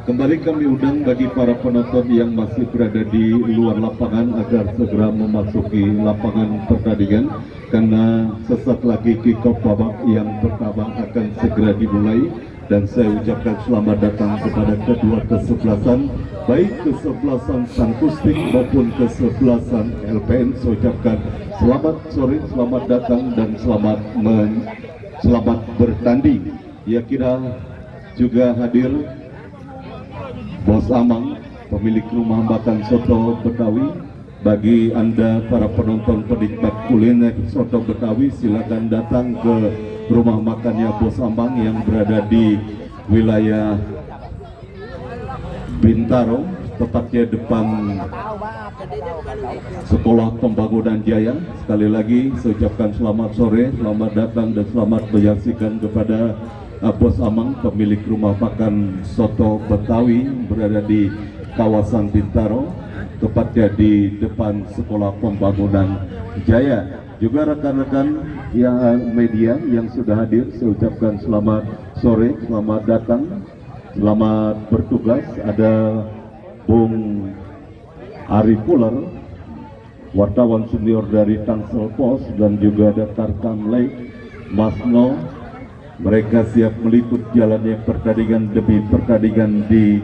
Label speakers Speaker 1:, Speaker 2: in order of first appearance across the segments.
Speaker 1: Kembali kami undang bagi para penonton yang masih berada di luar lapangan agar segera memasuki lapangan pertandingan karena sesaat lagi kick-off babak yang pertama akan segera dimulai. Dan saya ucapkan selamat datang kepada kedua kesebelasan, baik kesebelasan Sangkustik maupun kesebelasan LPM. Saya ucapkan selamat sore, selamat datang dan selamat bertanding. Ya, kita juga hadir Bos Amang, pemilik rumah makan soto Betawi. Bagi Anda para penonton penikmat kuliner soto Betawi, silakan datang ke rumah makannya Bos Amang yang berada di wilayah Bintaro, tepatnya depan Sekolah Pembangunan Jaya. Sekali lagi saya ucapkan selamat sore, selamat datang dan selamat menyaksikan kepada Bos Amang, pemilik rumah makan soto Betawi berada di kawasan Bintaro, tepatnya di depan Sekolah Pembangunan Jaya. Juga rekan-rekan yang media yang sudah hadir, saya ucapkan selamat sore, selamat datang, selamat bertugas. Ada Bung Ari Puler, wartawan senior dari Tangsel Pos, dan juga ada Tarkam Lake, Mas No. Mereka siap meliput jalannya pertandingan demi pertandingan di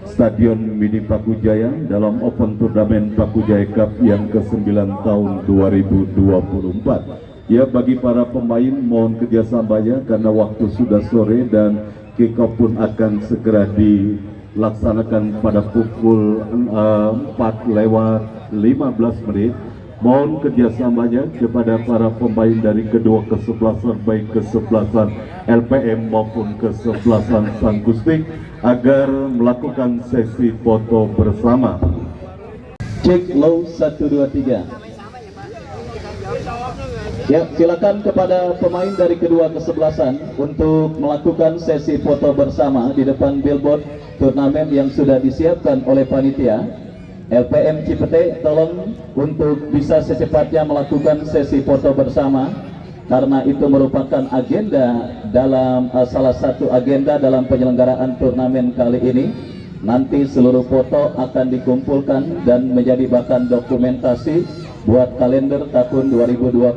Speaker 1: Stadion Mini Pakujaya dalam Open Turnamen Pakujaya Cup yang ke-9 tahun 2024. Ya, bagi para pemain mohon kerjasamanya karena waktu sudah sore dan kick-off pun akan segera dilaksanakan pada pukul 4:15. Mohon kerjasamanya kepada para pemain dari kedua kesebelasan, baik kesebelasan LPM maupun kesebelasan Sangkustik, agar melakukan sesi foto bersama.
Speaker 2: Cek low 1 2 3. Ya, silakan kepada pemain dari kedua kesebelasan untuk melakukan sesi foto bersama di depan billboard turnamen yang sudah disiapkan oleh panitia. LPM Cipete, tolong untuk bisa secepatnya melakukan sesi foto bersama karena itu merupakan agenda dalam salah satu agenda dalam penyelenggaraan turnamen kali ini. Nanti seluruh foto akan dikumpulkan dan menjadi bahan dokumentasi buat kalender tahun 2025.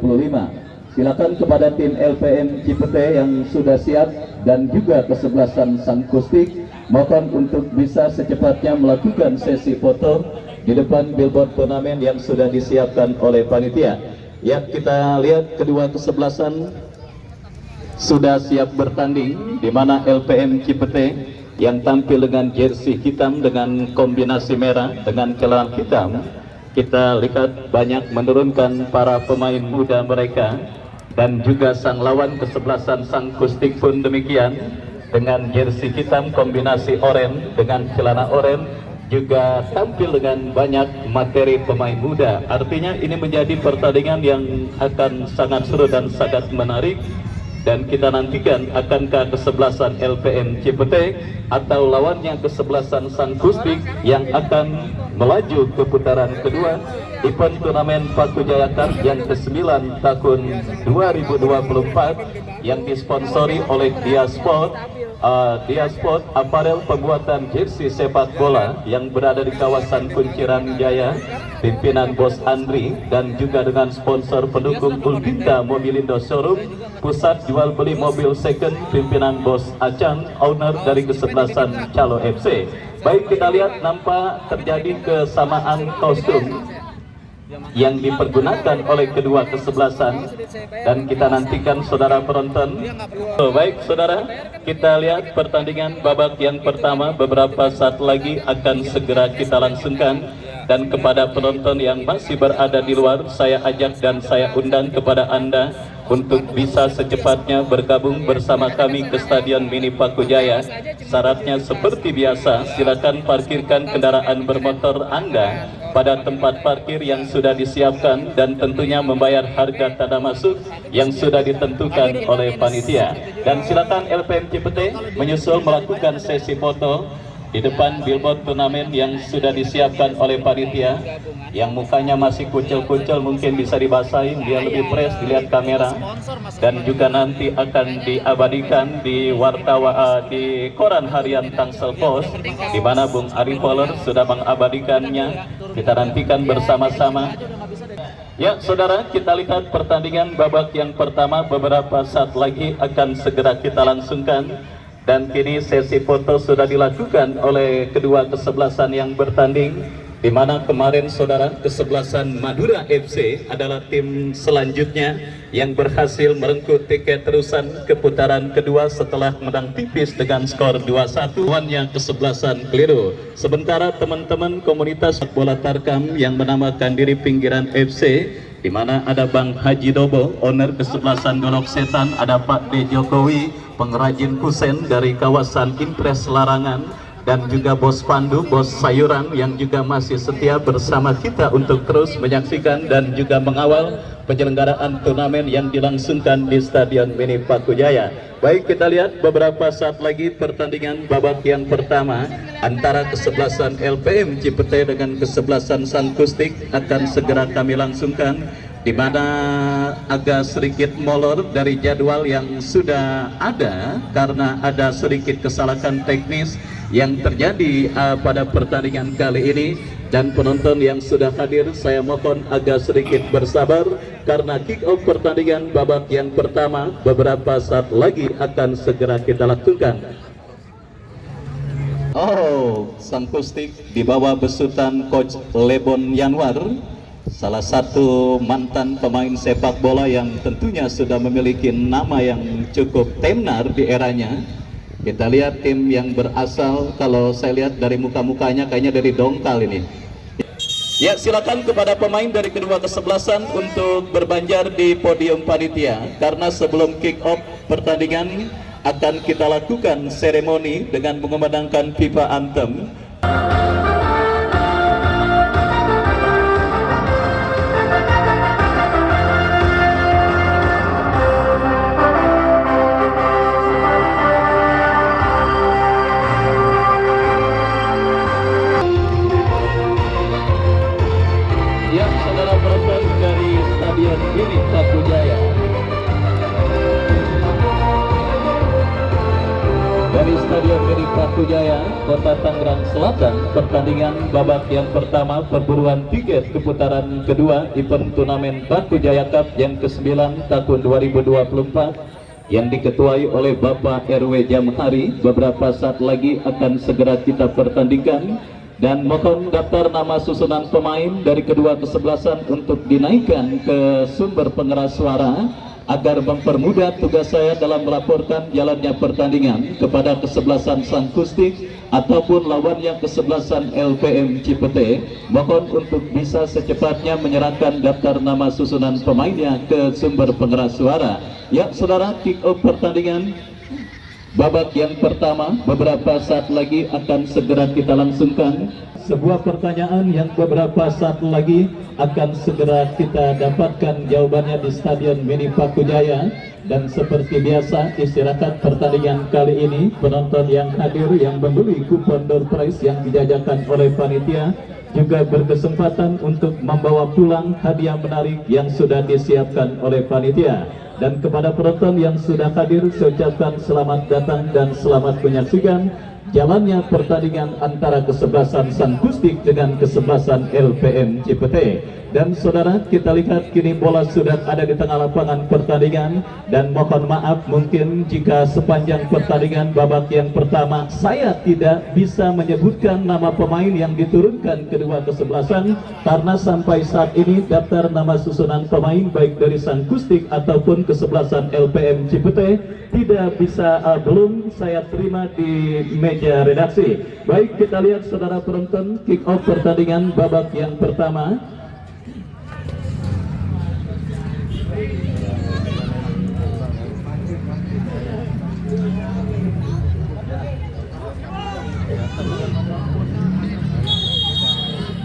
Speaker 2: Silakan kepada tim LPM Cipete yang sudah siap dan juga kesebelasan Sangkustik, mohon untuk bisa secepatnya melakukan sesi foto di depan billboard turnamen yang sudah disiapkan oleh panitia. Ya, kita lihat kedua kesebelasan sudah siap bertanding, di mana LPM Cipete yang tampil dengan jersey hitam dengan kombinasi merah dengan celana hitam. Kita lihat banyak menurunkan para pemain muda mereka, dan juga sang lawan kesebelasan Sangkustik pun demikian dengan jersey hitam kombinasi oranye dengan celana oranye, juga tampil dengan banyak materi pemain muda. Artinya ini menjadi pertandingan yang akan sangat seru dan sangat menarik, dan kita nantikan akankah kesebelasan LPM Cipete atau lawannya kesebelasan Sangkustik yang akan melaju ke putaran kedua event turnamen Pakujaya Cup yang ke-9 tahun 2024 yang disponsori oleh Diasport Apparel pembuatan jersey sepak bola yang berada di kawasan Kunciran Jaya, pimpinan Bos Andri, dan juga dengan sponsor pendukung Ulbinta Mobilindo Showroom, pusat jual beli mobil second, pimpinan Bos Acan, owner dari kesebelasan Calo FC. Baik, kita lihat nampak terjadi kesamaan kostum yang dipergunakan oleh kedua kesebelasan, dan kita nantikan saudara penonton. Baik saudara, kita lihat pertandingan babak yang pertama beberapa saat lagi akan segera kita langsungkan, dan kepada penonton yang masih berada di luar, saya ajak dan saya undang kepada Anda untuk bisa secepatnya bergabung bersama kami ke Stadion Mini Pakujaya. Syaratnya seperti biasa, silakan parkirkan kendaraan bermotor Anda pada tempat parkir yang sudah disiapkan, dan tentunya membayar harga tanda masuk yang sudah ditentukan oleh panitia. Dan silakan LPM Cipete menyusul melakukan sesi foto di depan billboard turnamen yang sudah disiapkan oleh panitia. Yang mukanya masih kucel-kucel mungkin bisa dibasahin biar lebih fresh dilihat kamera, dan juga nanti akan diabadikan di di koran harian Tangsel Pos, di mana Bung Ari Poller sudah mengabadikannya. Kita nantikan bersama-sama. Ya saudara, kita lihat pertandingan babak yang pertama beberapa saat lagi akan segera kita langsungkan. Dan kini sesi foto sudah dilakukan oleh kedua kesebelasan yang bertanding, di mana kemarin saudara kesebelasan Madura FC adalah tim selanjutnya yang berhasil merengkuh tiket terusan ke putaran kedua setelah menang tipis dengan skor 2-1. Lawannya kesebelasan keliru. Sementara teman-teman komunitas bola Tarkam yang menamakan diri Pinggiran FC, di mana ada Bang Haji Dobo, owner kesebelasan Golok Setan, ada Pak D. Jokowi, pengrajin kusen dari kawasan Impres Larangan, dan juga Bos Pandu, Bos Sayuran yang juga masih setia bersama kita untuk terus menyaksikan dan juga mengawal penyelenggaraan turnamen yang dilangsungkan di Stadion Mini Pakujaya. Baik, kita lihat beberapa saat lagi pertandingan babak yang pertama antara kesebelasan LPM Cipete dengan kesebelasan Sankustik akan segera kami langsungkan, di mana agak sedikit molor dari jadwal yang sudah ada karena ada sedikit kesalahan teknis yang terjadi pada pertandingan kali ini. Dan penonton yang sudah hadir, saya mohon agak sedikit bersabar karena kick off pertandingan babak yang pertama beberapa saat lagi akan segera kita lakukan. Oh, Sankustik di bawah besutan Coach Lebon Yanwar, salah satu mantan pemain sepak bola yang tentunya sudah memiliki nama yang cukup tenar di eranya. Kita lihat tim yang berasal, kalau saya lihat dari muka-mukanya kayaknya dari Dongkal ini. Ya, silakan kepada pemain dari kedua kesebelasan untuk berbanjar di podium panitia, karena sebelum kick off pertandingan akan kita lakukan seremoni dengan mengumandangkan FIFA Anthem. Dari Stadion Mini Pakujaya, Kota Tangerang Selatan, pertandingan babak yang pertama perburuan tiket ke putaran kedua event turnamen Pakujaya Cup yang ke-9 tahun 2024 yang diketuai oleh Bapak RW Jamhari. Beberapa saat lagi akan segera kita pertandingkan, dan mohon daftar nama susunan pemain dari kedua kesebelasan untuk dinaikkan ke sumber pengeras suara agar mempermudah tugas saya dalam melaporkan jalannya pertandingan kepada kesebelasan Sankustik ataupun lawannya kesebelasan LPM Cipete. Mohon untuk bisa secepatnya menyerahkan daftar nama susunan pemainnya ke sumber pengeras suara. Ya saudara, kick off pertandingan babak yang pertama beberapa saat lagi akan segera kita langsungkan. Sebuah pertanyaan yang beberapa saat lagi akan segera kita dapatkan jawabannya di Stadion Mini Pakujaya. Dan seperti biasa, istirahat pertandingan kali ini, penonton yang hadir yang membeli kupon door prize yang dijajakan oleh panitia juga berkesempatan untuk membawa pulang hadiah menarik yang sudah disiapkan oleh panitia. Dan kepada penonton yang sudah hadir, saya ucapkan selamat datang dan selamat menyaksikan jalannya pertandingan antara kesebelasan Sankustik dengan kesebelasan LPM Cipete. Dan saudara, kita lihat kini bola sudah ada di tengah lapangan pertandingan, dan mohon maaf mungkin jika sepanjang pertandingan babak yang pertama saya tidak bisa menyebutkan nama pemain yang diturunkan kedua kesebelasan, karena sampai saat ini daftar nama susunan pemain baik dari Sankustik ataupun kesebelasan LPM Cipete tidak bisa belum saya terima di meja redaksi. Baik, kita lihat saudara penonton, kick off pertandingan babak yang pertama.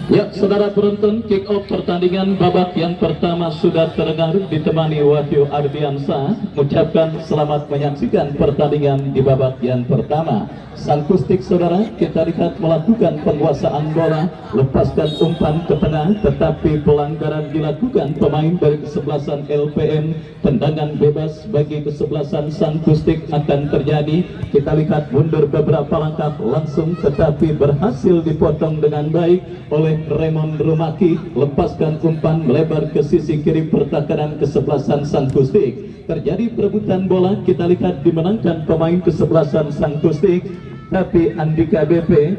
Speaker 2: Ya, saudara penonton, kick off pertandingan babak yang pertama sudah terdengar ditemani Wahyu Ardiansa mengucapkan selamat menyaksikan pertandingan di babak yang pertama. Sang Kustik saudara kita lihat melakukan penguasaan bola, lepaskan umpan ke tengah, tetapi pelanggaran dilakukan pemain dari kesebelasan LPM. Tendangan bebas bagi kesebelasan Sang Kustik akan terjadi. Kita lihat mundur beberapa langkah langsung, tetapi berhasil dipotong dengan baik oleh Raymond Rumaki. Lepaskan umpan melebar ke sisi kiri pertahanan kesebelasan Sang Kustik. Terjadi perebutan bola, kita lihat dimenangkan pemain kesebelasan Sang Kustik, tapi Andika BP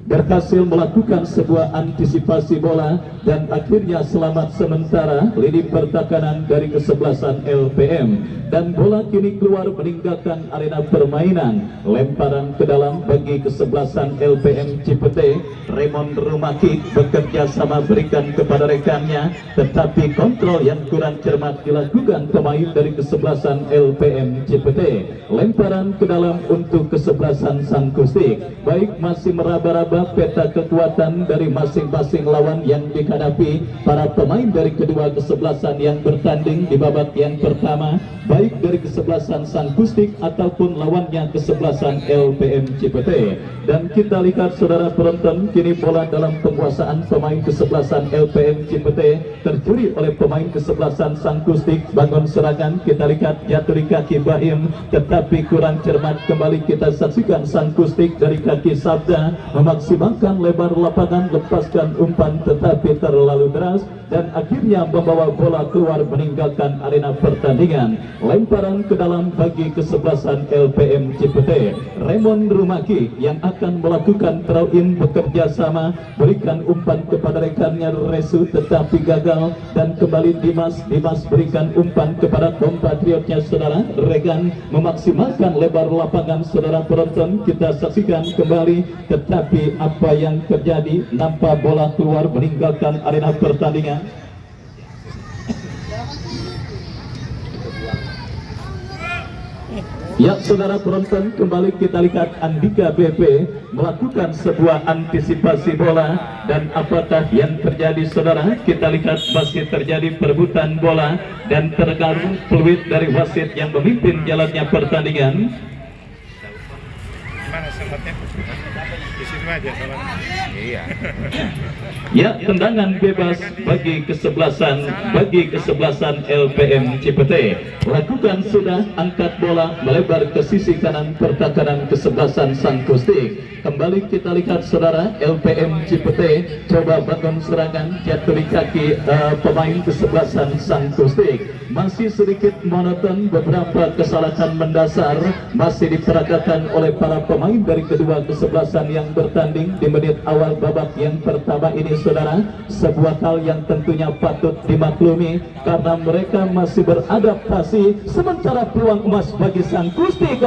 Speaker 2: berhasil melakukan sebuah antisipasi bola dan akhirnya selamat sementara lini pertahanan dari kesebelasan LPM, dan bola kini keluar meninggalkan arena permainan. Lemparan ke dalam bagi kesebelasan LPM Cipete. Raymond Rumaki bekerja sama berikan kepada rekannya, tetapi kontrol yang kurang cermat dilakukan pemain dari kesebelasan LPM Cipete. Lemparan ke dalam untuk kesebelasan Sang Kustik. Baik, masih meraba-raba peta kekuatan dari masing-masing lawan yang dihadapi para pemain dari kedua kesebelasan yang bertanding di babak yang pertama, baik dari kesebelasan Sang Kustik ataupun lawannya kesebelasan LPM Cipete. Dan kita lihat saudara penonton, kini bola dalam penguasaan pemain kesebelasan LPM Cipete tercuri oleh pemain kesebelasan Sang Kustik. Bangun serangan, kita lihat jatuh di kaki Bahim, tetapi kurang cermat. Kembali kita saksikan Sang Kustik dari kaki Sabda memaksimalkan lebar lapangan, lepaskan umpan tetapi terlalu deras dan akhirnya membawa bola keluar meninggalkan arena pertandingan. Lemparan ke dalam bagi kesebelasan LPM Cipete. Raymond Rumaki yang akan melakukan throw in bekerja sama, berikan umpan kepada rekannya Resu tetapi gagal, dan kembali Dimas berikan umpan kepada kompatriotnya saudara Regan, memaksimalkan lebar lapangan. Saudara penonton, kita saksikan kembali, tetapi apa yang terjadi? Nampak bola keluar meninggalkan arena pertandingan. Ya, saudara penonton, kembali kita lihat Andika BP melakukan sebuah antisipasi bola, dan apakah yang terjadi saudara? Kita lihat masih terjadi perebutan bola dan terganggu peluit dari wasit yang memimpin jalannya pertandingan.
Speaker 3: Mana sempatnya? Di situ aja soalnya. Iya.
Speaker 2: Ya, tendangan bebas bagi kesebelasan LPM Cipete. Lakukan sudah, angkat bola melebar ke sisi kanan pertahanan kesebelasan Sang Kustik. Kembali kita lihat saudara, LPM Cipete coba bangun serangan, jatuh di kaki pemain kesebelasan Sang Kustik. Masih sedikit monoton, beberapa kesalahan mendasar masih diperagakan oleh para pemain dari kedua kesebelasan yang bertanding di menit awal babak yang pertama ini saudara. Sebuah hal yang tentunya patut dimaklumi karena mereka masih beradaptasi, sementara peluang emas bagi Sang Kustik.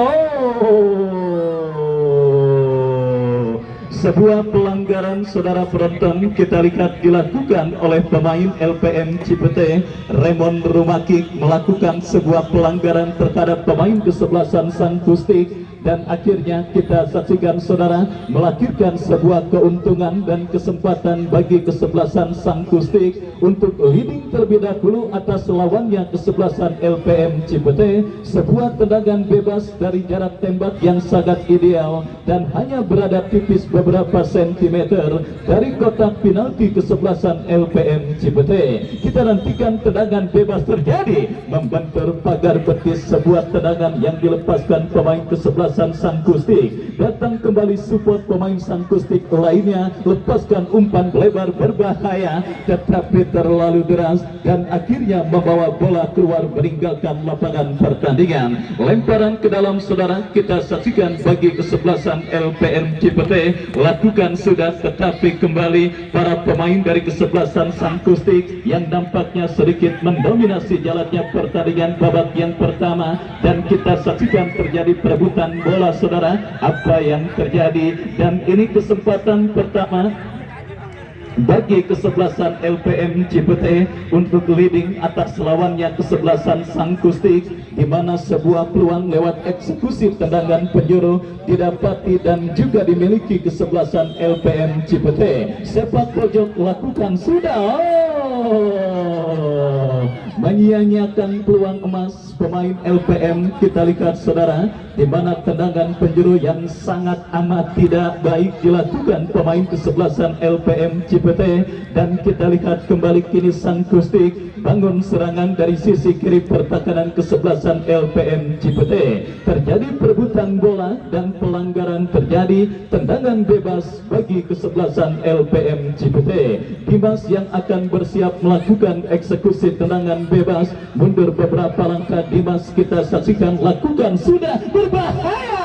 Speaker 2: Sebuah pelanggaran saudara penonton kita lihat dilakukan oleh pemain LPM Cipete. Raymond Rumaki melakukan sebuah pelanggaran terhadap pemain kesebelasan Sang Kustik, dan akhirnya kita saksikan saudara melahirkan sebuah keuntungan dan kesempatan bagi kesebelasan Sang Kustik untuk leading terlebih dahulu atas lawannya kesebelasan LPM Cipete. Sebuah tendangan bebas dari jarak tembak yang sangat ideal dan hanya berada tipis beberapa sentimeter dari kotak penalti kesebelasan LPM Cipete. Kita nantikan tendangan bebas terjadi membentur pagar betis, sebuah tendangan yang dilepaskan pemain kesebelasan Sang Kustik. Datang kembali support pemain Sang Kustik lainnya, lepaskan umpan lebar berbahaya tetapi terlalu deras dan akhirnya membawa bola keluar meninggalkan lapangan pertandingan. Lemparan ke dalam saudara kita saksikan bagi kesebelasan LPM Cipete. Lakukan sudah, tetapi kembali para pemain dari kesebelasan Sang Kustik yang nampaknya sedikit mendominasi jalannya pertandingan babak yang pertama, dan kita saksikan terjadi perebutan bola saudara. Apa yang terjadi? Dan ini kesempatan pertama bagi kesebelasan LPM Cipete untuk leading atas lawannya kesebelasan Sangkustik, di mana sebuah peluang lewat eksekusi tendangan penjuru didapati dan juga dimiliki kesebelasan LPM Cipete. Sepak pojok lakukan sudah menyia-nyiakan peluang emas pemain LPM. Kita lihat saudara, di mana tendangan penjuru yang sangat amat tidak baik dilakukan pemain kesebelasan LPM Cipete, dan kita lihat kembali kini Sangkustik bangun serangan dari sisi kiri pertahanan kesebelasan LPM Cipete. Terjadi perebutan bola dan pelanggaran terjadi, tendangan bebas bagi kesebelasan LPM Cipete. Dimas yang akan bersiap melakukan eksekusi tendangan bebas mundur beberapa langkah. Dimas kita saksikan lakukan sudah berbahaya.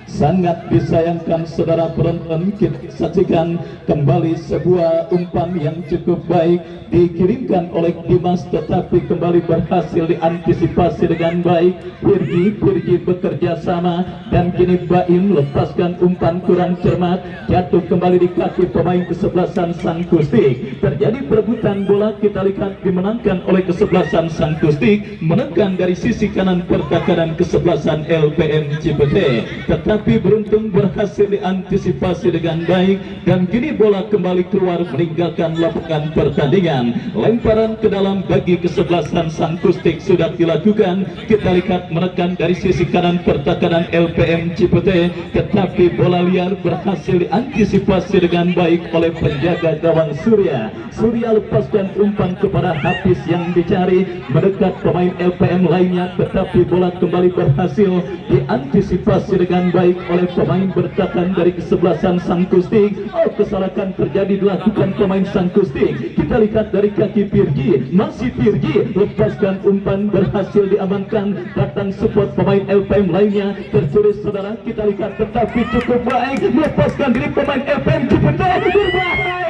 Speaker 2: Sangat disayangkan saudara penonton, kita saksikan kembali sebuah umpan yang cukup baik dikirimkan oleh Dimas, tetapi kembali berhasil diantisipasi dengan baik. Pirgi bekerja sama, dan kini Baim lepaskan umpan kurang cermat, jatuh kembali di kaki pemain kesebelasan Sangkustik. Terjadi perebutan bola, kita lihat dimenangkan oleh kesebelasan Sangkustik, menekan dari sisi kanan pertahanan kesebelasan LPM Cipete, tetapi beruntung berhasil diantisipasi dengan baik, dan kini bola kembali keluar meninggalkan lapangan pertandingan. Lemparan ke dalam bagi kesebelasan Sangkustik sudah dilakukan. Kita lihat menekan dari sisi kanan pertahanan LPM Cipete, tetapi bola liar berhasil diantisipasi dengan baik oleh penjaga gawang Surya. Surya lepaskan umpan kepada Hafiz yang dicari, mendekat pemain LPM lainnya, tetapi bola kembali berhasil diantisipasi dengan baik oleh pemain bertahan dari kesebelasan Sangkustik. Kesalahan terjadi dilakukan pemain Sangkustik. Kita lihat dari kaki Pirgi, masih Pirgi lepaskan umpan, berhasil diamankan, datang support pemain LPM lainnya, tertulis saudara, kita lihat, tetapi cukup baik melepaskan diri pemain LPM Cipete. Berbahaya.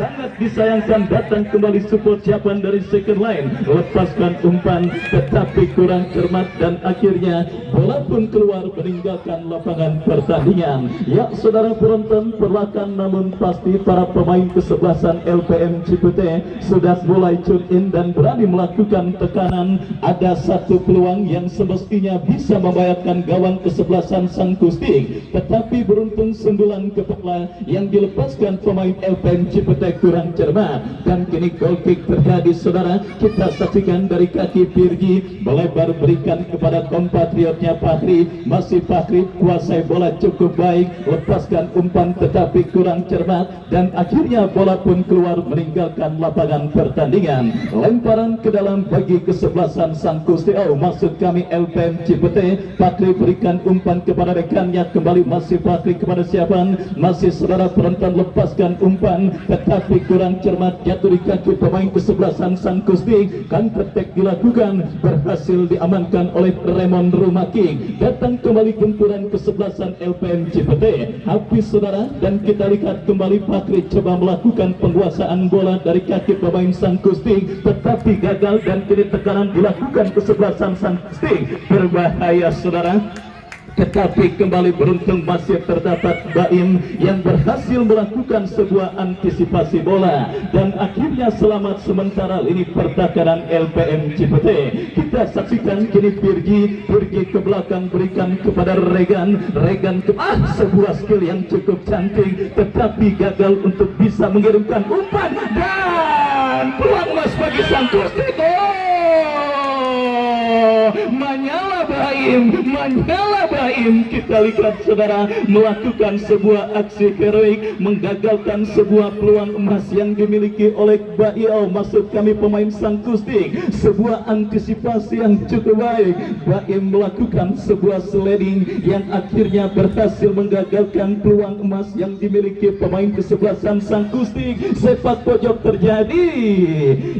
Speaker 2: Sangat disayangkan, datang kembali support siapan dari second line, lepaskan umpan tetapi kurang cermat, dan akhirnya bola pun keluar meninggalkan lapangan pertandingan. Ya saudara penonton, perlahan namun pasti para pemain kesebelasan LPM Cipete sudah mulai tune in dan berani melakukan tekanan. Ada satu peluang yang semestinya bisa membahayakan gawang kesebelasan Sangkustik, tetapi beruntung sundulan kepala yang dilepaskan pemain LPM Cipete kurang cermat, dan kini goal kick terjadi saudara. Kita saksikan dari kaki Pirgi, melebar berikan kepada kompatriotnya Fakri, masih Fakri kuasai bola cukup baik, lepaskan umpan tetapi kurang cermat, dan akhirnya bola pun keluar meninggalkan lapangan pertandingan. Lemparan ke dalam bagi kesebelasan Sangkustik, maksud kami LPM Cipete. Fakri berikan umpan kepada rekannya, kembali masih Fakri kepada siapa, masih saudara penonton, lepaskan umpan tetapi kurang cermat, jatuh di kaki pemain kesebelasan Sangkustik. Counter attack dilakukan, berhasil diamankan oleh Raymond Rumaki. Datang kembali gempuran kesebelasan LPM Cipete, habis saudara, dan kita lihat kembali Fakri coba melakukan penguasaan bola dari kaki pemain Sangkustik, tetapi gagal, dan kini tekanan dilakukan kesebelasan Sangkustik. Berbahaya saudara, tetapi kembali beruntung masih terdapat Baim yang berhasil melakukan sebuah antisipasi bola, dan akhirnya selamat sementara lini pertahanan LPM Cipete. Kita saksikan kini Pirgi ke belakang, berikan kepada Regan ke sebuah skill yang cukup cantik, tetapi gagal untuk bisa mengirimkan umpan, dan peluang emas bagi Sangkustik. Menyala Baim, kita lihat saudara, melakukan sebuah aksi heroik, menggagalkan sebuah peluang emas yang dimiliki oleh Baim, maksud kami pemain Sangkustik. Sebuah antisipasi yang cukup baik, Baim melakukan sebuah sliding yang akhirnya berhasil menggagalkan peluang emas yang dimiliki pemain kesebelasan Sangkustik. Sepak pojok terjadi,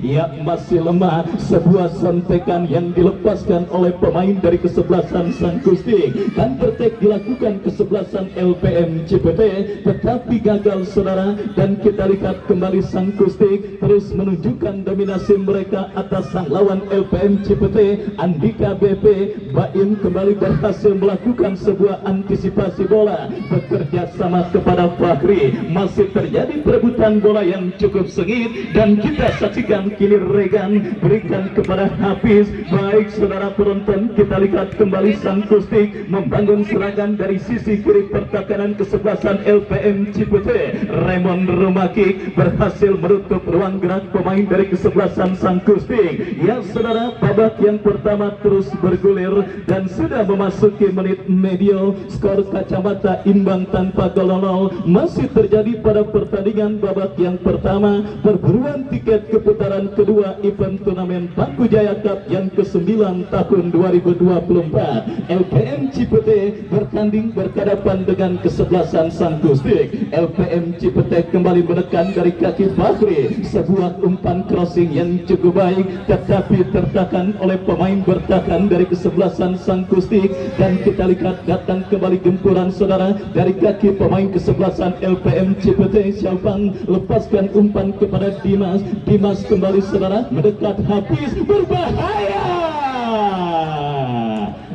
Speaker 2: ya masih lemah, sebuah sontekan yang dilepaskan oleh pemain dari kesebelasan Sangkustik. undertake dilakukan kesebelasan LPM Cipete, tetapi gagal saudara, dan kita lihat kembali sang Kustik terus menunjukkan dominasi mereka atas sang lawan LPM Cipete. Andika BP Baim kembali berhasil melakukan sebuah antisipasi bola, bekerja sama kepada Fahri. Masih terjadi perebutan bola yang cukup sengit, dan kita saksikan kini Regan berikan kepada Hafiz. Baik saudara penonton, kita lihat kembali sang Kustik membangun serangan dari sisi kiri pertahanan kesebelasan LPM Cipete. Raymond Rumakik berhasil menutup ruang gerak pemain dari kesebelasan sang Kustik. Ya saudara, babak yang pertama terus bergulir dan sudah memasuki menit medio. Skor kacamata imbang tanpa gol 0 masih terjadi pada pertandingan babak yang pertama perburuan tiket keputaran kedua event turnamen Bangku Jaya Cup yang ke-9 tahun 2024. LPM Cipete bertanding berhadapan dengan kesebelasan sang Kustik. LPM Cipete kembali menekan dari kaki Fahri, sebuah umpan crossing yang cukup baik tetapi tertahan oleh pemain bertahan dari kesebelasan sang Kustik, dan kita lihat datang kembali gempuran saudara dari kaki pemain kesebelasan LPM Cipete. Syafang lepaskan umpan kepada Dimas. Dimas kembali saudara mendekat Hafiz, berbahaya.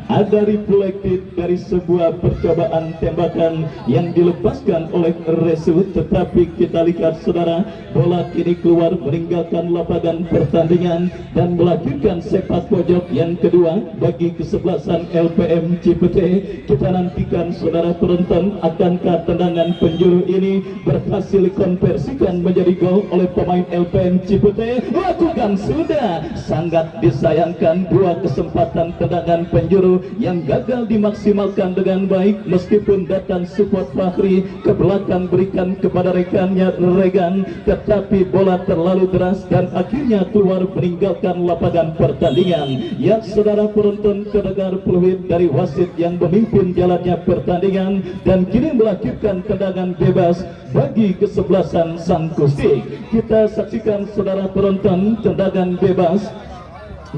Speaker 2: Ada reflektif dari sebuah percobaan tembakan yang dilepaskan oleh Resu, tetapi kita lihat saudara, bola kini keluar meninggalkan lapangan pertandingan dan melahirkan sepak pojok yang kedua bagi kesebelasan LPM Cipete. Kita nantikan saudara penonton, akankah tendangan penjuru ini berhasil dikonversikan menjadi gol oleh pemain LPM Cipete? Lakukan sudah. Sangat disayangkan dua kesempatan tendangan penjuru yang gagal dimaksimalkan dengan baik, meskipun datang support Fahri ke belakang berikan kepada rekannya Regan, tetapi bola terlalu deras dan akhirnya keluar meninggalkan lapangan pertandingan. Ya saudara penonton, terdengar peluit dari wasit yang memimpin jalannya pertandingan dan kini melahirkan tendangan bebas bagi kesebelasan sang Kustik. Kita saksikan saudara penonton, tendangan bebas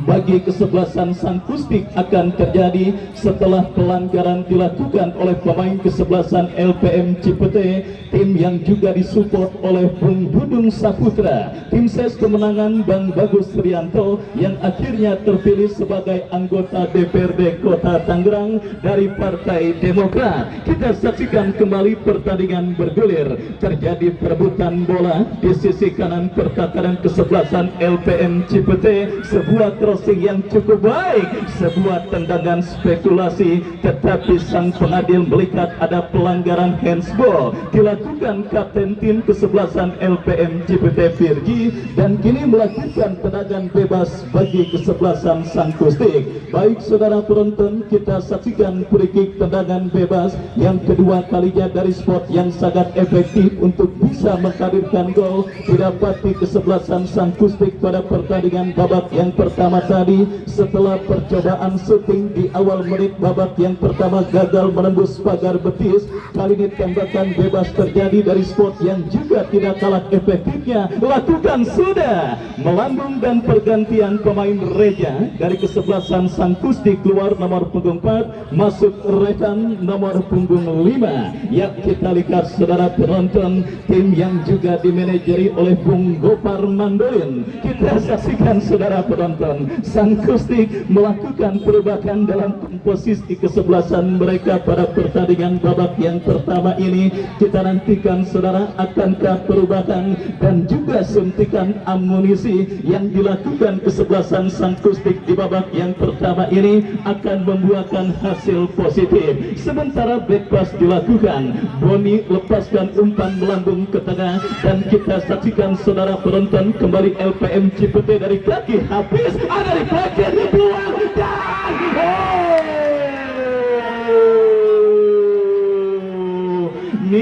Speaker 2: bagi kesebelasan sang Kustik akan terjadi setelah pelanggaran dilakukan oleh pemain kesebelasan LPM Cipete, tim yang juga disupport oleh Bung Dudung Saputra, tim ses kemenangan Bang Bagus Rianto yang akhirnya terpilih sebagai anggota DPRD Kota Tangerang dari Partai Demokrat. Kita saksikan kembali pertandingan bergulir, terjadi perebutan bola di sisi kanan pertahanan kesebelasan LPM Cipete, sebuah crossing yang cukup baik, sebuah tendangan spekulasi, tetapi sang pengadil melihat ada pelanggaran handsball dilakukan kapten tim kesebelasan LPM Cipete Virgi, dan kini melakukan tendangan bebas bagi kesebelasan sang Kustik. Baik saudara penonton, kita saksikan free kick tendangan bebas yang kedua kalinya dari spot yang sangat efektif untuk bisa menghadirkan gol didapati kesebelasan sang Kustik pada pertandingan babak yang pertama tadi. Setelah percobaan syuting di awal menit babak yang pertama gagal menembus pagar betis, kali ini tembakan bebas terjadi dari spot yang juga tidak kalah efektifnya. Lakukan sudah melambung dan pergantian pemain Reja dari kesebelasan sang Kustik, keluar nomor punggung 4 masuk Rekan nomor punggung 5. Ya kita lihat saudara penonton, tim yang juga dimanajeri oleh Bung Gopar Mandolin. Kita saksikan saudara penonton, sang Kustik melakukan perubahan dalam posisi kesebelasan mereka pada pertandingan babak yang pertama ini. Kita nantikan saudara, akankah perubahan dan juga suntikan amunisi yang dilakukan kesebelasan sang Kustik di babak yang pertama ini akan membuahkan hasil positif. Sementara back pass dilakukan, Boni lepaskan umpan melambung ke tengah, dan kita saksikan saudara penonton kembali LPM Cipete dari kaki Hafiz, ada di bagian dibuang dan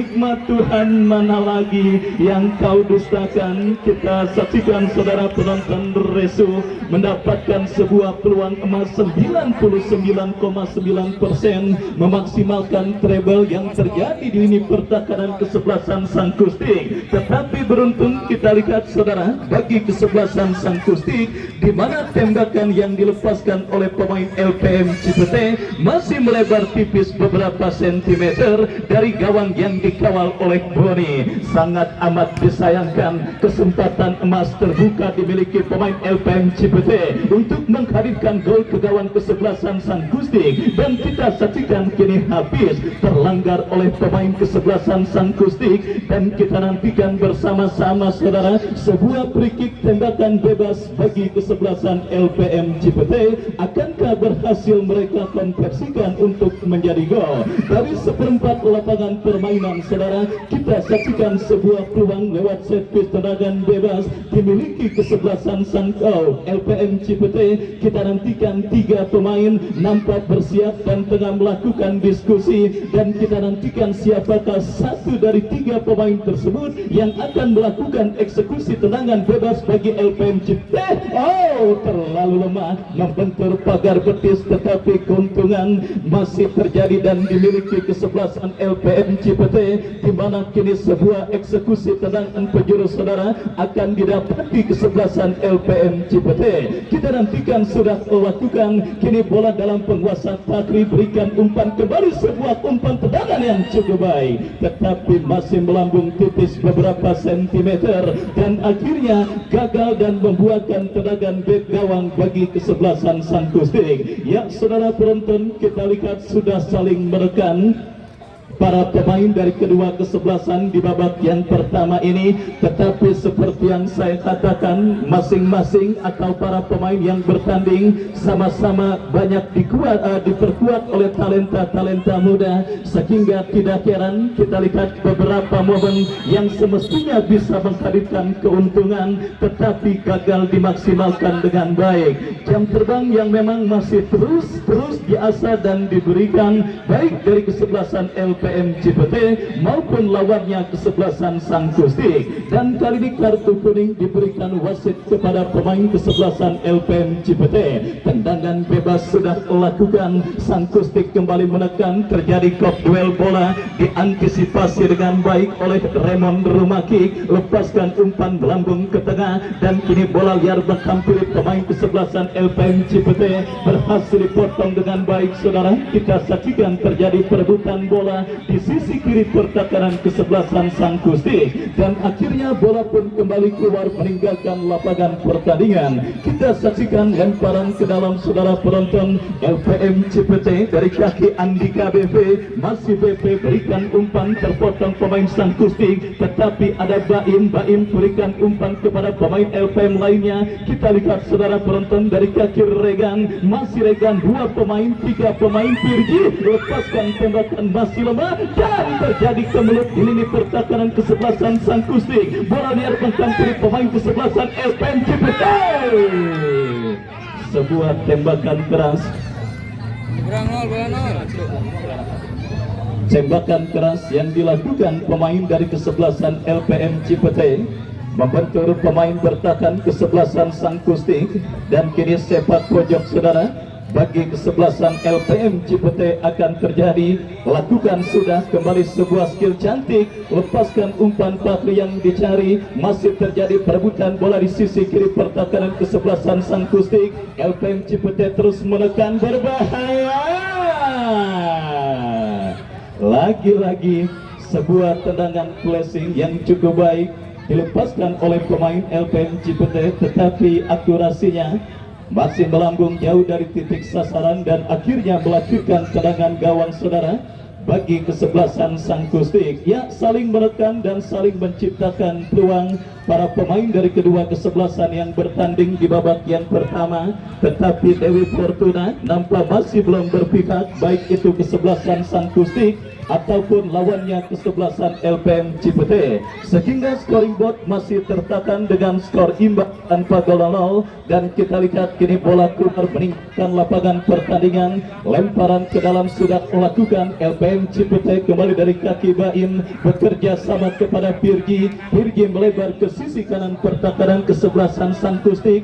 Speaker 2: nikmat Tuhan mana lagi yang kau dustakan. Kita saksikan saudara penonton Resu mendapatkan sebuah peluang emas 99,9% memaksimalkan treble yang terjadi di lini pertahanan kesebelasan Sang Kustik. Tetapi beruntung kita lihat saudara bagi kesebelasan Sang Kustik, di mana tembakan yang dilepaskan oleh pemain LPM Cipete masih melebar tipis beberapa sentimeter dari gawang yang dikawal oleh Boni. Sangat amat disayangkan kesempatan emas terbuka dimiliki pemain LPM Cipete untuk menghadirkan gol ke gawang kesebelasan Sang Kustik, dan kita saksikan kini habis terlanggar oleh pemain kesebelasan Sang Kustik. Dan kita nantikan bersama-sama saudara sebuah free kick tembakan bebas bagi kesebelasan LPM Cipete. Akankah berhasil mereka konversikan untuk menjadi gol? Dari seperempat lapangan permainan saudara, kita saksikan sebuah peluang lewat set piece tendangan bebas dimiliki kesebelasan Sang LPM Cipete. Kita nantikan tiga pemain nampak bersiap dan tengah melakukan diskusi, dan kita nantikan siapakah satu dari tiga pemain tersebut yang akan melakukan eksekusi tendangan bebas bagi LPM Cipete. Terlalu lemah membentur pagar betis, tetapi keuntungan masih terjadi dan dimiliki kesebelasan LPM Cipete, di mana kini sebuah eksekusi tendangan penjuru saudara akan didapati kesebelasan LPM Cipete. Kita nantikan sudah lakukan, kini bola dalam penguasaan Fakri, berikan umpan kembali, sebuah umpan tendangan yang cukup baik tetapi masih melambung tipis beberapa sentimeter dan akhirnya gagal dan membuahkan tendangan back gawang bagi kesebelasan Sang Kustik. Ya saudara penonton, kita lihat sudah saling menekan para pemain dari kedua kesebelasan di babak yang pertama ini, tetapi seperti yang saya katakan, masing-masing atau para pemain yang bertanding sama-sama banyak diperkuat oleh talenta-talenta muda, sehingga tidak heran kita lihat beberapa momen yang semestinya bisa menghadirkan keuntungan tetapi gagal dimaksimalkan dengan baik. Jam terbang yang memang masih terus diasah dan diberikan baik dari kesebelasan LPM Cipete maupun lawannya kesebelasan Sang Kustik, dan kali ini kartu kuning diberikan wasit kepada pemain kesebelasan LPM Cipete. Tendangan bebas sudah dilakukan, Sang Kustik kembali menekan, terjadi kop duel bola diantisipasi dengan baik oleh Raymond Rumaki, lepaskan umpan melambung ke tengah dan kini bola liar menghampiri pemain kesebelasan LPM Cipete, berhasil dipotong dengan baik saudara. Kita saksikan terjadi perebutan bola di sisi kiri pertahanan kesebelasan Sang Kustik, dan akhirnya bola pun kembali keluar meninggalkan lapangan pertandingan. Kita saksikan lemparan ke dalam saudara penonton LPM Cipete dari kaki Andika BP, masih BP berikan umpan, terpotong pemain Sang Kustik tetapi ada Baim berikan umpan kepada pemain LPM lainnya. Kita lihat saudara penonton dari kaki Regan, masih Regan, dua pemain, tiga pemain, Pirgi lepaskan tembakan masih lemah dan terjadi kemelut di lini pertahanan kesebelasan Sang Kustik. Bola liar menghampiri pemain kesebelasan LPM Cipete. Sebuah tembakan keras, tembakan keras yang dilakukan pemain dari kesebelasan LPM Cipete membentur pemain bertahan kesebelasan Sang Kustik, dan kini sepak pojok saudara bagi kesebelasan LPM Cipete akan terjadi. Lakukan sudah kembali sebuah skill cantik, lepaskan umpan Fakri yang dicari, masih terjadi perebutan bola di sisi kiri pertahanan kesebelasan Sang Kustik. LPM Cipete terus menekan, berbahaya. Lagi-lagi sebuah tendangan flashing yang cukup baik dilepaskan oleh pemain LPM Cipete, tetapi akurasinya masih melambung jauh dari titik sasaran dan akhirnya melakukan tendangan gawang saudara bagi kesebelasan Sang Kustik. Ya, saling menekan dan saling menciptakan peluang para pemain dari kedua kesebelasan yang bertanding di babak yang pertama, tetapi Dewi Fortuna nampak masih belum berpihak, baik itu kesebelasan Sang Kustik ataupun lawannya kesebelasan LPM Cipete, sehingga scoring board masih tertekan dengan skor imbang tanpa gol 0. Dan kita lihat kini bola keluar meninggalkan lapangan pertandingan. Lemparan ke dalam sudah lakukan LPM Cipete kembali dari kaki Baim, bekerja sama kepada Pirgi. Pirgi melebar ke sisi kanan pertahanan kesebelasan Sang Kustik.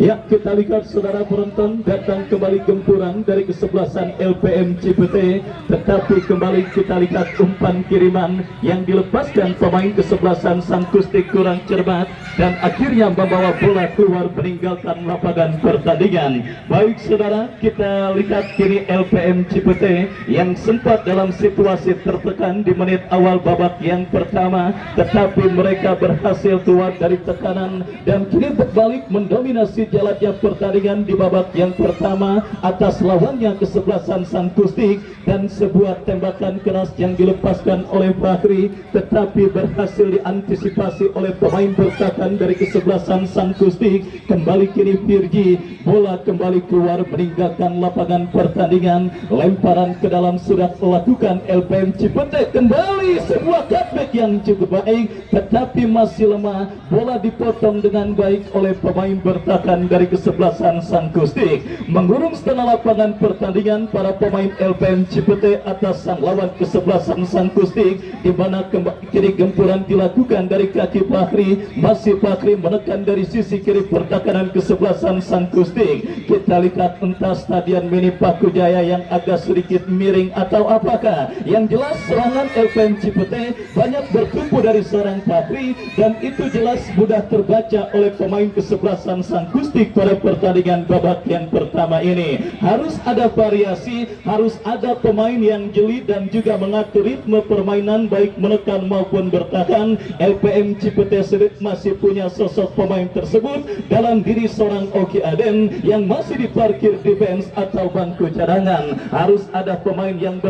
Speaker 2: Ya, kita lihat saudara penonton, datang kembali gempuran dari kesebelasan LPM Cipete, tetapi kembali kita lihat umpan kiriman yang dilepaskan pemain kesebelasan Sang Kustik kurang cermat dan akhirnya membawa bola keluar meninggalkan lapangan pertandingan. Baik saudara, kita lihat kini LPM Cipete yang sempat dalam situasi tertekan di menit awal babak yang pertama, tetapi mereka berhasil keluar dari tekanan dan kini berbalik mendominasi jalannya pertandingan di babak yang pertama atas lawannya kesebelasan Sang Kustik, dan sebuah tembakan keras yang dilepaskan oleh Fahri tetapi berhasil diantisipasi oleh pemain bertahan dari kesebelasan Sang Kustik. Kembali kini Virgi, bola kembali keluar meninggalkan lapangan pertandingan. Lemparan ke dalam sudah lakukan LPM Cipete, kembali sebuah cutback yang cukup baik tetapi masih lemah. Bola dipotong dengan baik oleh pemain bertahan dari kesebelasan Sang Kustik. Mengurung setengah lapangan pertandingan para pemain LPM Cipete atas sang lawan kesebelasan Sang Kustik, di mana kiri gempuran dilakukan dari kaki Fahri. Masih Fahri menekan dari sisi kiri pertahanan kesebelasan Sang Kustik. Kita lihat entah stadion Mini Paku Jaya yang agak sedikit miring atau apakah, yang jelas serangan LPM Cipete banyak bertumpu dari seorang Fahri dan itu jelas mudah terbaca oleh pemain kesebelasan Sang Kustik pada pertandingan babak yang pertama ini. Harus ada variasi, harus ada pemain yang jeli dan juga mengatur ritme permainan baik menekan maupun bertahan. LPM Cipete Serit masih punya sosok pemain tersebut dalam diri seorang Oki Aden yang masih diparkir di bench atau bangku cadangan. Harus ada pemain yang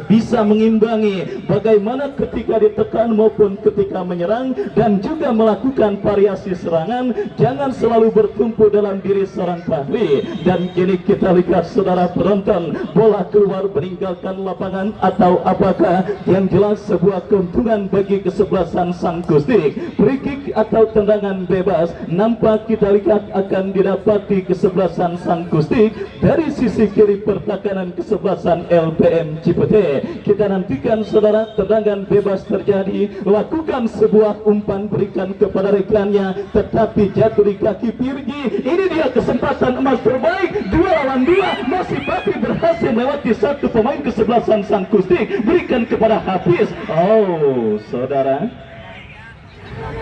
Speaker 2: bisa mengimbangi bagaimana ketika ditekan maupun ketika menyerang dan juga melakukan variasi serangan. Jangan selalu bertumpu dalam diri seorang Fahri. Dan kini kita lihat saudara penonton, bola keluar meninggalkan lapangan atau apakah, yang jelas sebuah keuntungan bagi kesebelasan Sang Kustik. Free kick atau tendangan bebas nampak kita lihat akan didapati kesebelasan Sang Kustik dari sisi kiri pertahanan kesebelasan LPM Cipete. Kita nantikan saudara tendangan bebas terjadi, lakukan sebuah umpan berikan kepada rekannya tetapi jatuh di kaki Pirgi. Ini dia kesempatan emas terbaik, 2 lawan 2, masih Fahri berhasil melewati satu pemain kesebelasan Sang Kustik, berikan kepada Hafiz. Oh saudara,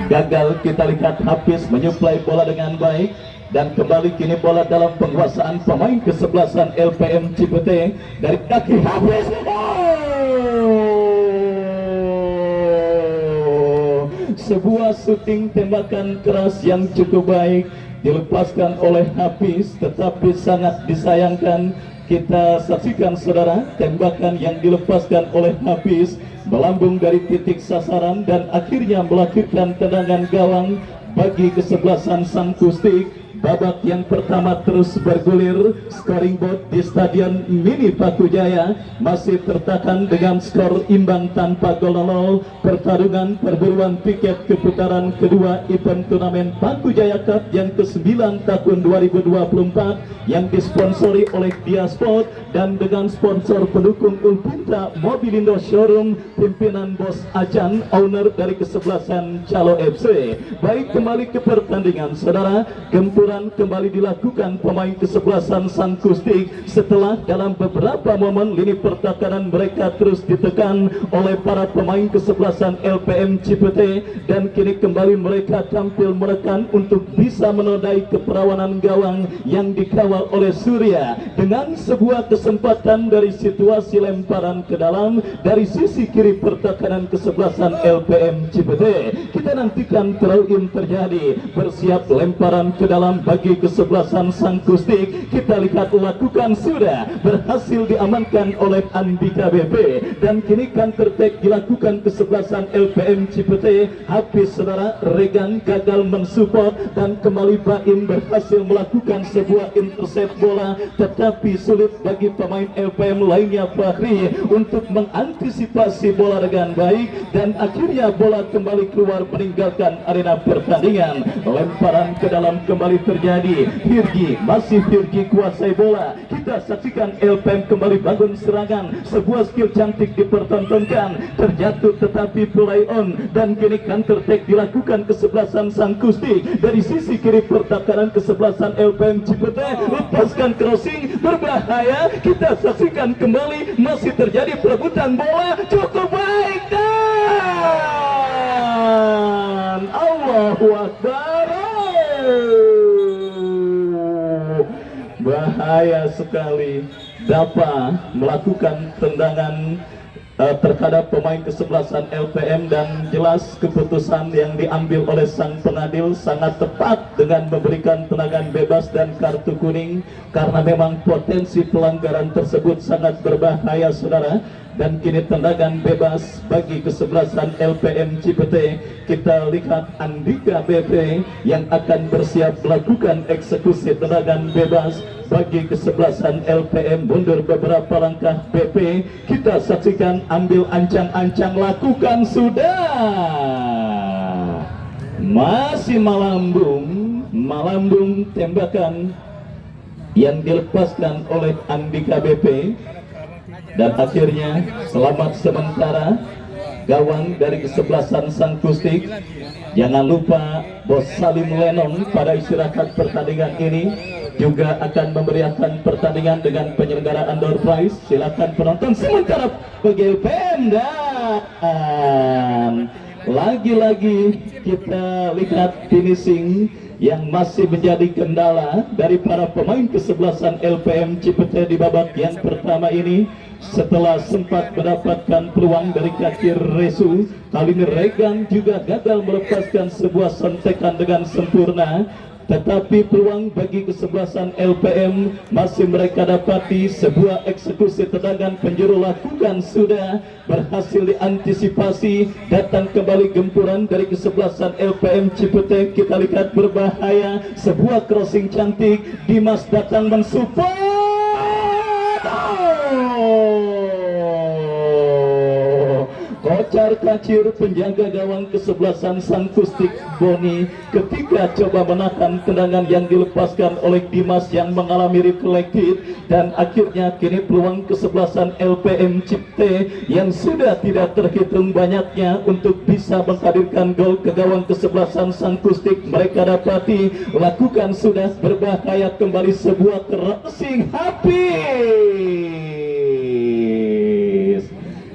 Speaker 2: gagal. Kita lihat Hafiz menyuplai bola dengan baik dan kembali kini bola dalam penguasaan pemain kesebelasan LPM Cipete dari kaki Hafiz. Sebuah syuting tembakan keras yang cukup baik dilepaskan oleh Hafiz tetapi sangat disayangkan. Kita saksikan saudara, tembakan yang dilepaskan oleh Hafiz melambung dari titik sasaran dan akhirnya melahirkan tendangan gawang bagi kesebelasan Sang Kustik. Babak yang pertama terus bergulir. Scoring board di Stadion Mini Paku Jaya masih tertekan dengan skor imbang tanpa gol 0. Pertarungan perburuan tiket keputaran kedua event turnamen Paku Jaya Cup yang ke-9 tahun 2024 yang disponsori oleh Diasport dan dengan sponsor pendukung Ulpinta Mobilindo Showroom, pimpinan Bos Acan, owner dari kesebelasan Calo FC. Baik, kembali ke pertandingan saudara. Gempuran kembali dilakukan pemain kesebelasan Sang Kustik setelah dalam beberapa momen lini pertahanan mereka terus ditekan oleh para pemain kesebelasan LPM Cipete dan kini kembali mereka tampil menekan untuk bisa menodai keperawanan gawang yang dikawal oleh Surya dengan sebuah kesempatan dari situasi lemparan ke dalam dari sisi kiri pertahanan kesebelasan LPM Cipete. Kita nantikan throw in terjadi, bersiap lemparan ke dalam bagi kesebelasan Sangkustik. Kita lihat lakukan sudah berhasil diamankan oleh Andika BP, dan kini counter attack dilakukan kesebelasan LPM Cipete. Habis saudara, Regan gagal mensupport dan kembali Baim berhasil melakukan sebuah intercept bola, tetapi sulit bagi pemain LPM lainnya Fahri untuk mengantisipasi bola dengan baik, dan akhirnya bola kembali keluar meninggalkan arena pertandingan. Lemparan ke dalam kembali terjadi. Virgi kuasai bola. Kita saksikan LPM kembali bangun serangan. Sebuah skill cantik dipertontonkan, terjatuh tetapi play on, dan kini counter attack dilakukan kesebelasan Sangkustik. Dari sisi kiri pertahanan kesebelasan LPM Cipete, lepaskan crossing berbahaya. Kita saksikan kembali masih terjadi perebutan bola cukup baik, dan Allahu Akbar, bahaya sekali. Dapa melakukan tendangan terhadap pemain kesebelasan LPM, dan jelas keputusan yang diambil oleh sang pengadil sangat tepat dengan memberikan tendangan bebas dan kartu kuning, karena memang potensi pelanggaran tersebut sangat berbahaya saudara. Dan kini tendangan bebas bagi kesebelasan LPM Cipete. Kita lihat Andika BP yang akan bersiap melakukan eksekusi tendangan bebas bagi kesebelasan LPM. Mundur beberapa langkah BP, kita saksikan ambil ancang-ancang, lakukan sudah, masih melambung tembakan yang dilepaskan oleh Andika BP. Dan akhirnya selamat sementara gawang dari kesebelasan Sangkustik. Jangan lupa Bos Salim Lenong pada istirahat pertandingan ini juga akan memberiakan pertandingan dengan penyelenggaraan door prize. Silakan penonton sementara bagi LPM, dan lagi-lagi kita lihat finishing yang masih menjadi kendala dari para pemain kesebelasan LPM Cipete di babak yang pertama ini. Setelah sempat mendapatkan peluang dari kaki Resu, kali ini Regan juga gagal melepaskan sebuah sontekan dengan sempurna. Tetapi peluang bagi kesebelasan LPM masih mereka dapati. Sebuah eksekusi tendangan penjuru lakukan sudah berhasil diantisipasi. Datang kembali gempuran dari kesebelasan LPM Cipete. Kita lihat berbahaya. Sebuah crossing cantik. Dimas datang mensupport. Kocar kacir penjaga gawang kesebelasan Sangkustik Boni ketika coba menahan tendangan yang dilepaskan oleh Dimas yang mengalami reflected, dan akhirnya kini peluang kesebelasan LPM Cipte yang sudah tidak terhitung banyaknya untuk bisa menghadirkan gol ke gawang kesebelasan Sangkustik mereka dapati. Lakukan sudah berbahaya kembali sebuah crossing habis.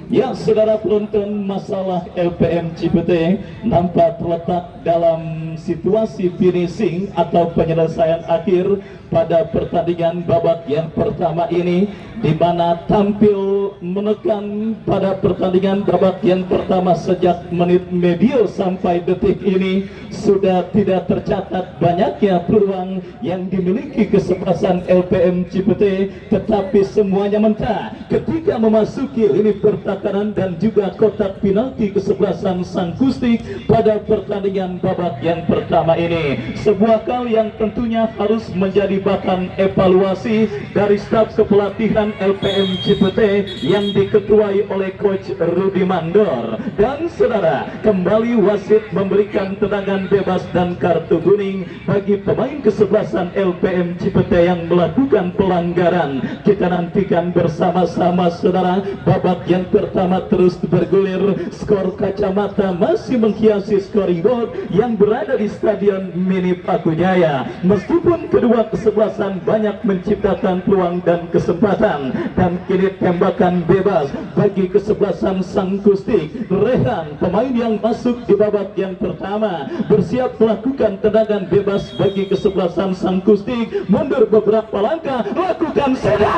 Speaker 2: Ya saudara penonton, masalah LPM Cipete nampak terletak dalam situasi finishing atau penyelesaian akhir pada pertandingan babak yang pertama ini, di mana tampil menekan pada pertandingan babak yang pertama sejak menit medio sampai detik ini sudah tidak tercatat banyaknya peluang yang dimiliki kesebelasan LPM Cipete, tetapi semuanya mentah ketika memasuki lini pertahanan dan juga kotak penalti kesebelasan Sangkustik pada pertandingan babak yang pertama ini. Sebuah hal yang tentunya harus menjadi bahan evaluasi dari staf kepelatihan LPM Cipete yang diketuai oleh Coach Rudi Mandor. Dan saudara, kembali wasit memberikan tendangan bebas dan kartu kuning bagi pemain kesebelasan LPM Cipete yang melakukan pelanggaran. Kita nantikan bersama-sama saudara. Babak yang pertama terus bergulir, skor kacamata masih menghiasi scoring board yang berada di Stadion Mini Pakujaya. Meskipun kedua kesebelasan banyak menciptakan peluang dan kesempatan, dan kini tembakan bebas bagi kesebelasan Sangkustik. Rehan, pemain yang masuk di babak yang pertama, bersiap melakukan tendangan bebas bagi kesebelasan Sangkustik. Mundur beberapa langkah, lakukan sudah.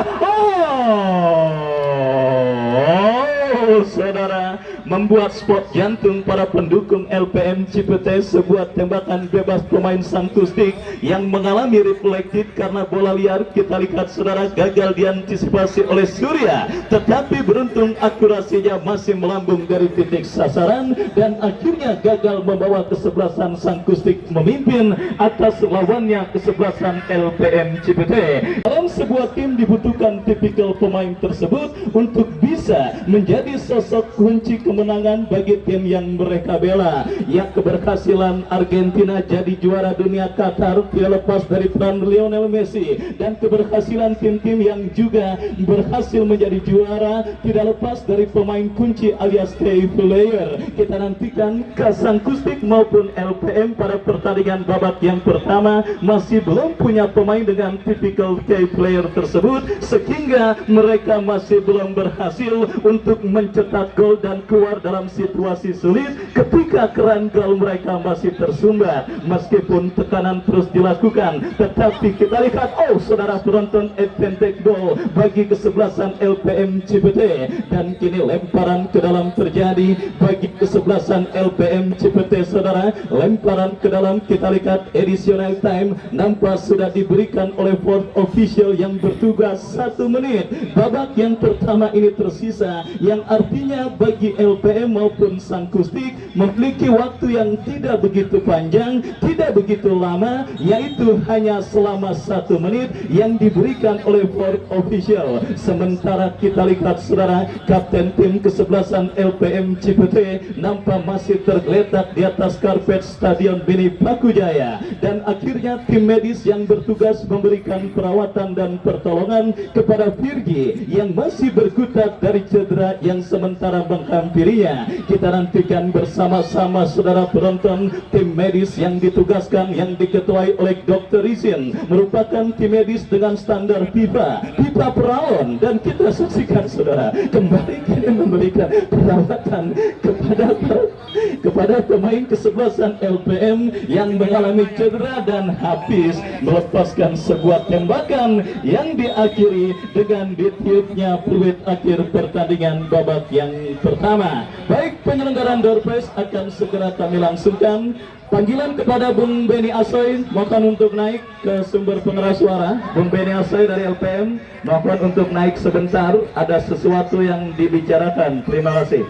Speaker 2: Saudara, membuat spot jantung para pendukung LPM Cipete. Sebuah tembakan bebas pemain Sangkustik yang mengalami reflektif karena bola liar. Kita lihat saudara, gagal diantisipasi oleh Surya, tetapi beruntung akurasinya masih melambung dari titik sasaran dan akhirnya gagal membawa kesebelasan Sangkustik memimpin atas lawannya kesebelasan LPM Cipete. Dalam sebuah tim dibutuhkan tipikal pemain tersebut untuk bisa menjadi sosok kunci kemenangan bagi tim yang mereka bela. Yang keberhasilan Argentina jadi juara dunia Qatar tidak lepas dari peran Lionel Messi, dan keberhasilan tim-tim yang juga berhasil menjadi juara tidak lepas dari pemain kunci alias key player. Kita nantikan Sangkustik maupun LPM pada pertandingan babak yang pertama masih belum punya pemain dengan tipikal key player tersebut, sehingga mereka masih belum berhasil untuk mencetak gol dan keluar dalam situasi sulit ketika keran gol mereka masih tersumbat. Meskipun tekanan terus dilakukan, tetapi kita lihat, oh saudara penonton, advantage goal bagi kesebelasan LPM Cipete, dan kini lemparan ke dalam terjadi bagi kesebelasan LPM Cipete. Saudara, lemparan ke dalam, kita lihat additional time nampak sudah diberikan oleh fourth official yang bertugas 1 menit. Babak yang pertama ini tersisa, yang artinya bagi LPM maupun Sangkustik memiliki waktu yang tidak begitu panjang, tidak begitu lama, yaitu hanya selama 1 menit yang diberikan oleh fourth official. Sementara kita lihat saudara, kapten tim kesebelasan LPM Cipete nampak masih tergeletak di atas karpet Stadion Bini Pakujaya, dan akhirnya tim medis yang bertugas memberikan perawatan dan pertolongan kepada Virgi yang masih berkutat dari cedera yang sementara menghampirinya. Kita nantikan bersama-sama saudara penonton, tim medis yang ditugaskan yang diketuai oleh Dr. Rizin merupakan tim medis dengan standar FIFA Praon, dan kita saksikan saudara kembali kini memberikan perawatan kepada pemain kesebelasan LPM yang mengalami cedera dan habis melepaskan sebuah tembakan yang diakhiri dengan ditiupnya peluit akhir pertandingan babak yang pertama. Baik, penyelenggaraan door prize akan segera kami langsungkan. Panggilan kepada Bung Beni Asoy, mohon untuk naik ke sumber pengeras suara. Bung Beni Asoy dari LPM, mohon untuk naik sebentar, ada sesuatu yang dibicarakan. Terima kasih.